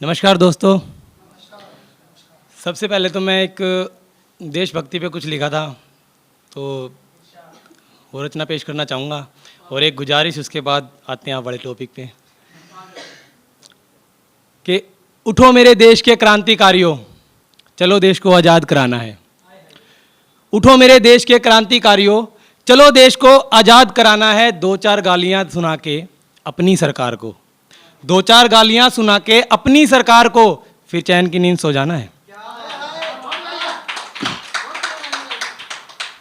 नमस्कार दोस्तों। सबसे पहले तो मैं एक देशभक्ति पे कुछ लिखा था तो वो रचना पेश करना चाहूँगा और एक गुजारिश, उसके बाद आते हैं आप बड़े टॉपिक पे कि उठो मेरे देश के क्रांतिकारियों, चलो देश को आज़ाद कराना है। उठो मेरे देश के क्रांतिकारियों, चलो देश को आज़ाद कराना है। दो चार गालियाँ सुना के अपनी सरकार को, दो चार गालियाँ सुना के अपनी सरकार को, फिर चैन की नींद सो जाना है।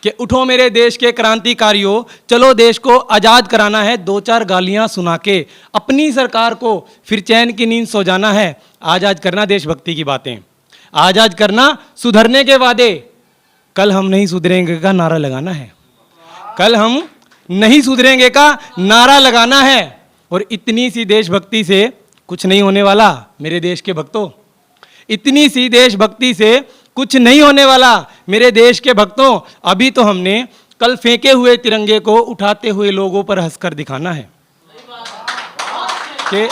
कि उठो मेरे देश के क्रांतिकारियों, चलो देश को आज़ाद कराना है। दो चार गालियाँ सुना के अपनी सरकार को, फिर चैन की नींद सो जाना है। आज आज करना देशभक्ति की बातें, आज आज करना सुधरने के वादे। कल हम नहीं सुधरेंगे का नारा लगाना है, कल हम नहीं सुधरेंगे का नारा लगाना है। और इतनी सी देशभक्ति से कुछ नहीं होने वाला मेरे देश के भक्तों, इतनी सी देशभक्ति से कुछ नहीं होने वाला मेरे देश के भक्तों। अभी तो हमने कल फेंके हुए तिरंगे को उठाते हुए लोगों पर हंसकर दिखाना है। कि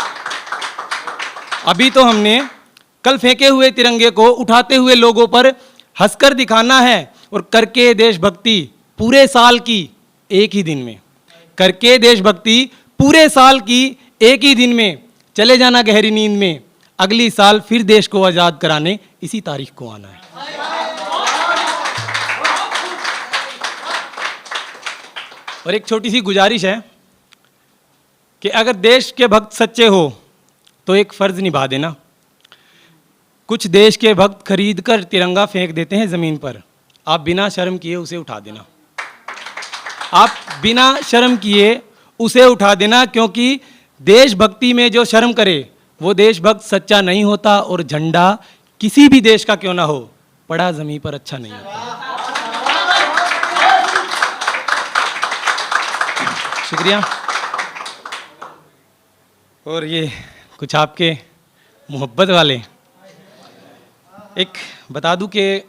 अभी तो हमने कल फेंके हुए तिरंगे को उठाते हुए लोगों पर हंसकर दिखाना है। और करके देशभक्ति पूरे साल की एक ही दिन में, करके देशभक्ति पूरे साल की एक ही दिन में, चले जाना गहरी नींद में। अगली साल फिर देश को आज़ाद कराने इसी तारीख को आना है। और एक छोटी सी गुजारिश है कि अगर देश के भक्त सच्चे हो तो एक फर्ज निभा देना। कुछ देश के भक्त खरीद कर तिरंगा फेंक देते हैं ज़मीन पर, आप बिना शर्म किए उसे उठा देना। आप बिना शर्म किए उसे उठा देना, क्योंकि देशभक्ति में जो शर्म करे वो देशभक्त सच्चा नहीं होता। और झंडा किसी भी देश का क्यों ना हो, पड़ा जमीन पर अच्छा नहीं होता। शुक्रिया। और ये कुछ आपके मोहब्बत वाले, एक बता दूं कि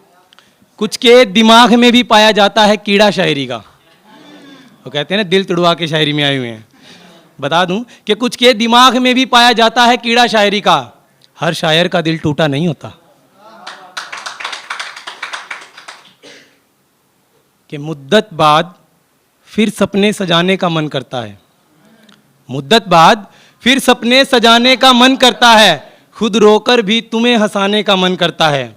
कुछ के दिमाग में भी पाया जाता है कीड़ा शायरी का। वो कहते हैं ना दिल तुड़वा के शायरी में आए हुए हैं। बता दूं कि कुछ के दिमाग में भी पाया जाता है कीड़ा शायरी का। हर शायर का दिल टूटा नहीं होता। कि मुद्दत बाद फिर सपने सजाने का मन करता है, मुद्दत बाद फिर सपने सजाने का मन करता है। खुद रोकर भी तुम्हें हंसाने का मन करता है।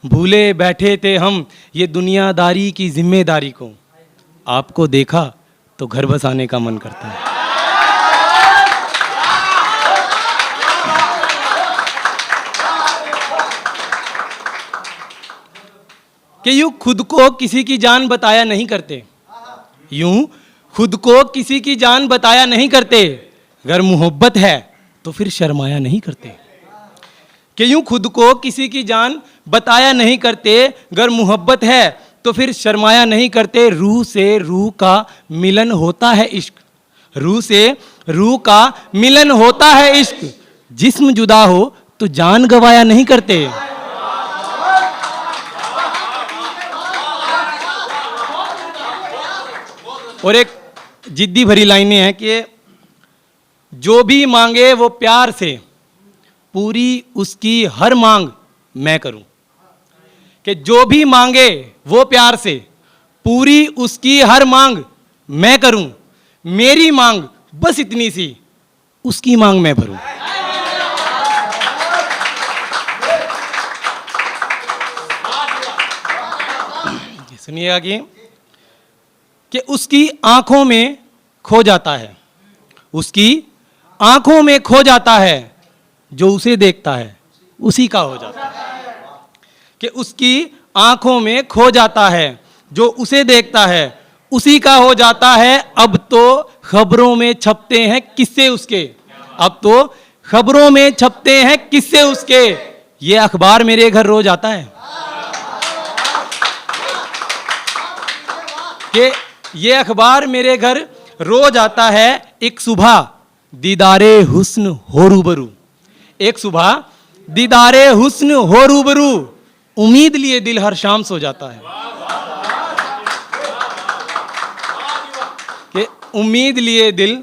भूले बैठे थे हम ये दुनियादारी की जिम्मेदारी को, आपको देखा तो घर बसाने का मन करता है। कि यूं खुद को किसी की जान बताया नहीं करते, यूं खुद को किसी की जान बताया नहीं करते। अगर मोहब्बत है तो फिर शर्माया नहीं करते। कि यूं खुद को किसी की जान बताया नहीं करते, अगर मोहब्बत है तो फिर शर्माया नहीं करते। रूह से रूह का मिलन होता है इश्क, रूह से रूह का मिलन होता है इश्क। जिस्म जुदा हो तो जान गवाया नहीं करते। और एक जिद्दी भरी लाइनें हैं कि जो भी मांगे वो प्यार से, पूरी उसकी हर मांग मैं करूं। कि जो भी मांगे वो प्यार से, पूरी उसकी हर मांग मैं करूं। मेरी मांग बस इतनी सी, उसकी मांग मैं भरूं। सुनिएगा कि उसकी आंखों में खो जाता है, उसकी आंखों में खो जाता है। जो उसे देखता है उसी का हो जाता है। कि उसकी आंखों में खो जाता है, जो उसे देखता है उसी का हो जाता है। अब तो खबरों में छपते हैं किस्से उसके, अब तो खबरों में छपते हैं किस्से उसके। ये अखबार मेरे घर रोज आता है। कि ये अखबार मेरे घर रोज आता है। एक सुबह दीदारे हुस्न हो रूबरू, एक सुबह दीदारे हुस्न हो रूबरू। उम्मीद लिए दिल हर शाम सो जाता है। कि उम्मीद लिए दिल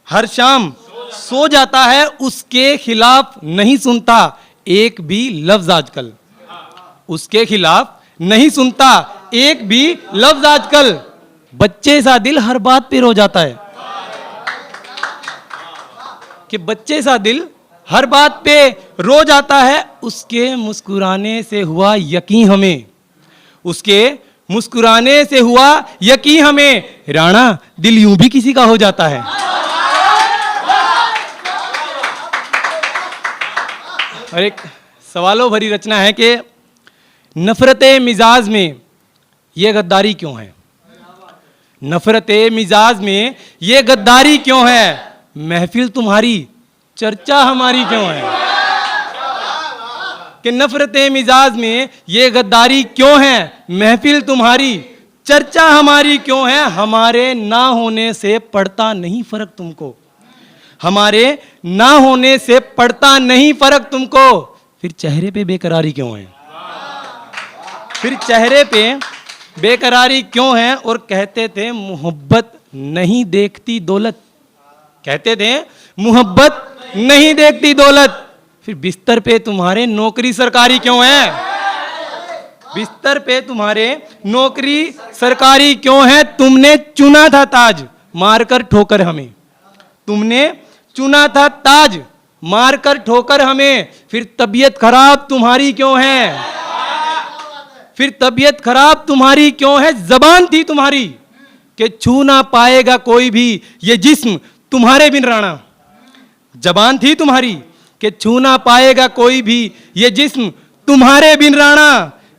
हर शाम सो जाता है, उसके खिलाफ नहीं सुनता एक भी लफ्ज आजकल। उसके खिलाफ नहीं सुनता एक भी लफ्ज आजकल। बच्चे सा दिल हर बात पे रो जाता है, कि बच्चे सा दिल हर बात पे रो जाता है। उसके मुस्कुराने से हुआ यकीन हमें, उसके मुस्कुराने से हुआ यकीन हमें, राणा दिल यूं भी किसी का हो जाता है। और एक सवालों भरी रचना है कि नफरते मिजाज में ये गद्दारी क्यों है, नफरते मिजाज में ये गद्दारी क्यों है, महफिल तुम्हारी चर्चा हमारी क्यों है। कि नफरते मिजाज में ये गद्दारी क्यों है, महफिल तुम्हारी चर्चा हमारी क्यों है। हमारे ना होने से पड़ता नहीं फर्क तुमको, हमारे ना होने से पड़ता नहीं फर्क तुमको, फिर चेहरे पे बेकरारी क्यों है, फिर चेहरे पे बेकरारी क्यों है। और कहते थे मोहब्बत नहीं देखती दौलत, कहते थे मोहब्बत नहीं देखती दौलत, फिर बिस्तर पे तुम्हारे नौकरी सरकारी क्यों है, बिस्तर पे तुम्हारे नौकरी सरकारी क्यों है। तुमने चुना था ताज मारकर ठोकर हमें, तुमने चुना था ताज मारकर ठोकर हमें, फिर तबीयत खराब तुम्हारी क्यों है, फिर तबीयत खराब तुम्हारी क्यों है। जबान थी तुम्हारी कि छू ना पाएगा कोई भी ये जिस्म तुम्हारे बिन राणा, जबान थी तुम्हारी कि छू ना पाएगा कोई भी ये जिस्म तुम्हारे बिन राणा,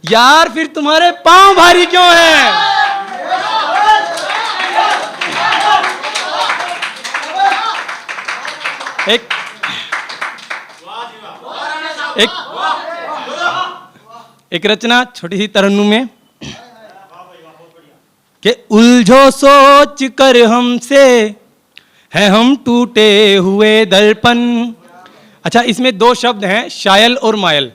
यार फिर तुम्हारे पांव भारी क्यों है। एक रचना छोटी सी तरन्नुम में कि उलझो सोच कर हमसे है हम टूटे हुए दर्पण। अच्छा, इसमें दो शब्द हैं, शायल और मायल।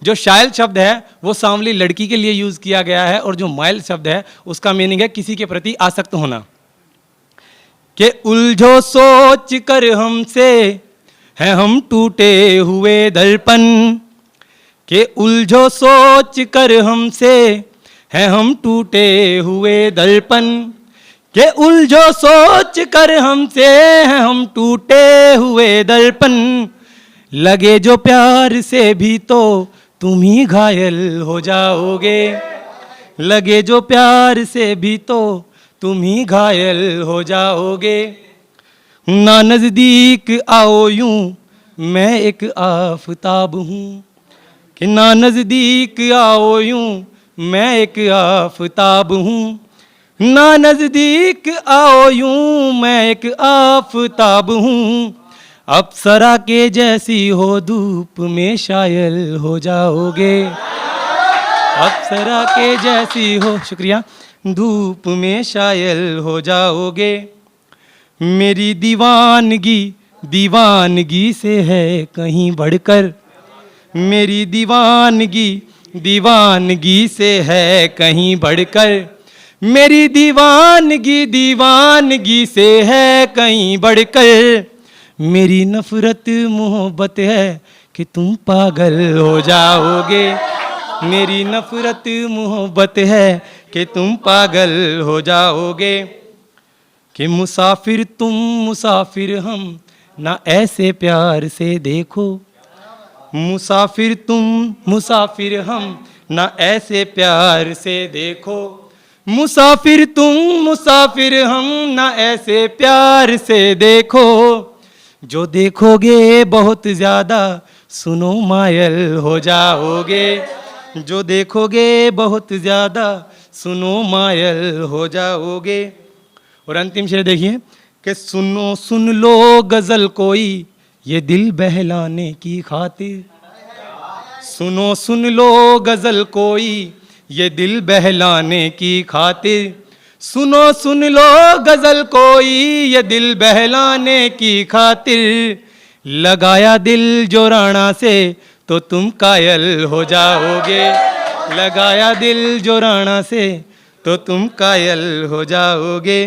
जो शायल शब्द है वो सांवली लड़की के लिए यूज किया गया है, और जो मायल शब्द है उसका मीनिंग है किसी के प्रति आसक्त होना। कि उलझो सोच कर हमसे है हम टूटे हुए दर्पण, कि उलझो सोच कर हमसे है हम टूटे हुए दर्पण, कि उलझो सोच कर हमसे है हम टूटे हुए दर्पण, लगे जो प्यार से भी तो तुम ही घायल हो जाओगे, लगे जो प्यार से भी तो तुम ही घायल हो जाओगे। ना नजदीक आओ यूं मैं एक आफताब हूँ, कि ना नजदीक आओ यूं मैं एक आफताब हूँ, ना नजदीक आओ यूं मैं एक आफताब हूँ, अप्सरा के जैसी हो धूप में शायल हो जाओगे, अप्सरा के जैसी हो, शुक्रिया, धूप में शायल हो जाओगे। मेरी दीवानगी दीवानगी से है कहीं बढ़कर, मेरी दीवानगी दीवानगी से है कहीं बढ़कर, मेरी दीवानगी दीवानगी से है कहीं बढ़कर, मेरी नफरत मोहब्बत है कि तुम पागल हो जाओगे, मेरी नफरत मोहब्बत है कि तुम पागल हो जाओगे। कि मुसाफिर तुम मुसाफिर हम ना ऐसे प्यार से देखो, मुसाफिर तुम मुसाफिर हम ना ऐसे प्यार से देखो, मुसाफिर तुम मुसाफिर हम ना ऐसे प्यार से देखो, जो देखोगे बहुत ज्यादा सुनो मायल हो जाओगे, जो देखोगे बहुत ज्यादा सुनो मायल हो जाओगे। और अंतिम शेर देखिए कि सुनो सुन लो गजल कोई ये दिल बहलाने की खातिर, सुनो सुन लो गजल कोई ये दिल बहलाने की खातिर, सुनो सुन लो गजल कोई ये दिल बहलाने की खातिर, लगाया दिल जो राणा से तो तुम कायल हो जाओगे, लगाया दिल जो राणा से तो तुम कायल हो जाओगे।